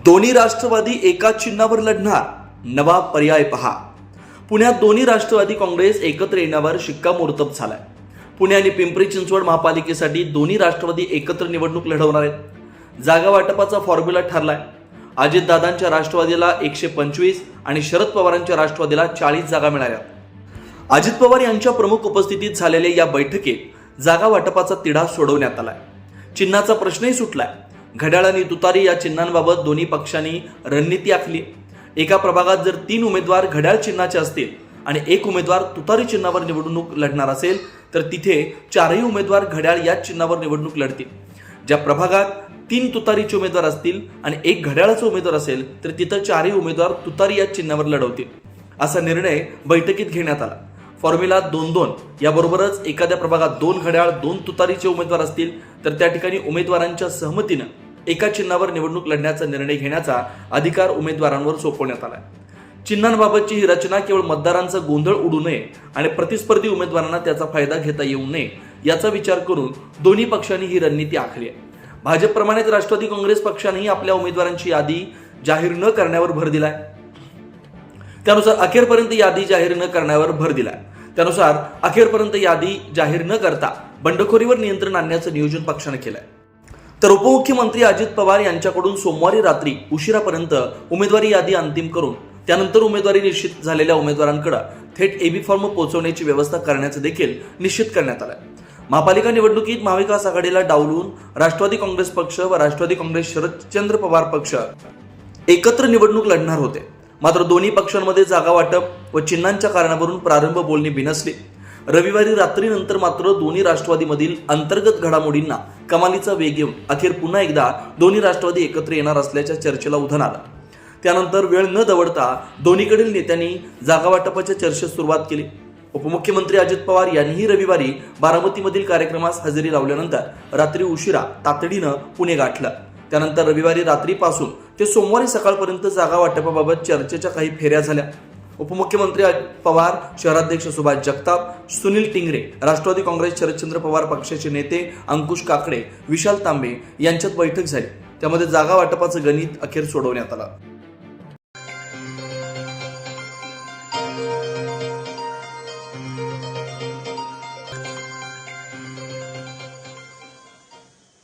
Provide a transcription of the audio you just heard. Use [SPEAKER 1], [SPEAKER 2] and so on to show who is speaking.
[SPEAKER 1] दोन्ही राष्ट्रवादी एकाच चिन्हावर लढणार, नवा पर्याय पहा. पुण्यात दोन्ही राष्ट्रवादी काँग्रेस एकत्र येण्यावर शिक्कामोर्तब झालाय. पुणे आणि पिंपरी चिंचवड महापालिकेसाठी दोन्ही राष्ट्रवादी एकत्र निवडणूक लढवणार आहेत. जागा वाटपाचा फॉर्म्युला ठरलाय. अजितदादांच्या राष्ट्रवादीला 125 आणि शरद पवारांच्या राष्ट्रवादीला 40 जागा मिळाल्या. अजित पवार यांच्या प्रमुख उपस्थितीत झालेल्या या बैठकीत जागा वाटपाचा तिढा सोडवण्यात आलाय. चिन्हाचा प्रश्नही सुटलाय. घड्याळ आणि तुतारी या चिन्हांबाबत दोन्ही पक्षांनी रणनीती आखली. एका प्रभागात जर 3 उमेदवार घड्याळ चिन्हाचे असतील आणि 1 उमेदवार तुतारी चिन्हावर निवडणूक लढणार असेल तर तिथे 4ही उमेदवार घड्याळ या चिन्हावर निवडणूक लढतील. ज्या प्रभागात 3 तुतारीचे उमेदवार असतील आणि 1 घड्याळाचा उमेदवार असेल तर तिथं 4ही उमेदवार तुतारी या चिन्हावर लढवतील. असा निर्णय बैठकीत घेण्यात आला. फॉर्म्युला 2-2 याबरोबरच एखाद्या प्रभागात 2 घड्याळ 2 तुतारीचे उमेदवार असतील तर त्या ठिकाणी उमेदवारांच्या सहमतीनं एका चिन्हावर निवडणूक लढण्याचा निर्णय घेण्याचा अधिकार उमेदवारांवर सोपवण्यात आला. चिन्हांबाबतची ही रचना केवळ मतदारांचा गोंधळ उडू नये आणि प्रतिस्पर्धी उमेदवारांना त्याचा फायदा घेता येऊ नये याचा विचार करून दोन्ही पक्षांनी ही रणनीती आखली आहे. भाजपप्रमाणेच राष्ट्रवादी काँग्रेस पक्षानेही आपल्या उमेदवारांची यादी जाहीर न करण्यावर भर दिलाय. त्यानुसार अखेरपर्यंत यादी जाहीर न करता बंडखोरीवर नियंत्रण आणण्याचं नियोजन पक्षाने केलंय. तर उपमुख्यमंत्री अजित पवार यांच्याकडून सोमवारी रात्री उशिरापर्यंत उमेदवारी यादी अंतिम करून त्यानंतर उमेदवारी निश्चित झालेल्या उमेदवारांकडे थेट एबी फॉर्म पोहोचवण्याची व्यवस्था करण्याचं देखील निश्चित करण्यात आलं. महापालिका निवडणुकीत महाविकास आघाडीला डावलून राष्ट्रवादी काँग्रेस पक्ष व राष्ट्रवादी काँग्रेस शरदचंद्र पवार पक्ष एकत्र निवडणूक लढणार होते. मात्र दोन्ही पक्षांमध्ये जागा वाटप व चिन्हांच्या कारणावरून प्रारंभ बोलणी बिनसली. रविवारी रात्रीनंतर मात्र दोन्ही राष्ट्रवादीमधील अंतर्गत घडामोडींना कमालीचा वेग येऊन अखेर पुन्हा एकदा दोन्ही राष्ट्रवादी एकत्र येणार असल्याच्या चर्चेला उधाण आलं. त्यानंतर वेळ न दवडता दोन्हीकडील नेत्यांनी जागा वाटपाच्या चर्चेस सुरुवात केली. उपमुख्यमंत्री अजित पवार यांनीही रविवारी बारामतीमधील कार्यक्रमास हजेरी लावल्यानंतर रात्री उशिरा तातडीनं पुणे गाठलं. त्यानंतर रविवारी रात्रीपासून ते सोमवारी सकाळपर्यंत जागा वाटपाबाबत चर्चेच्या काही फेऱ्या झाल्या. उपमुख्यमंत्री अजित पवार, शहराध्यक्ष सुभाष जगताप, सुनील टिंगरे, राष्ट्रवादी काँग्रेस शरदचंद्र पवार पक्षाचे नेते अंकुश काकडे, विशाल तांबे यांच्यात बैठक झाली. त्यामध्ये जागा वाटपाचं गणित अखेर सोडवण्यात आलं.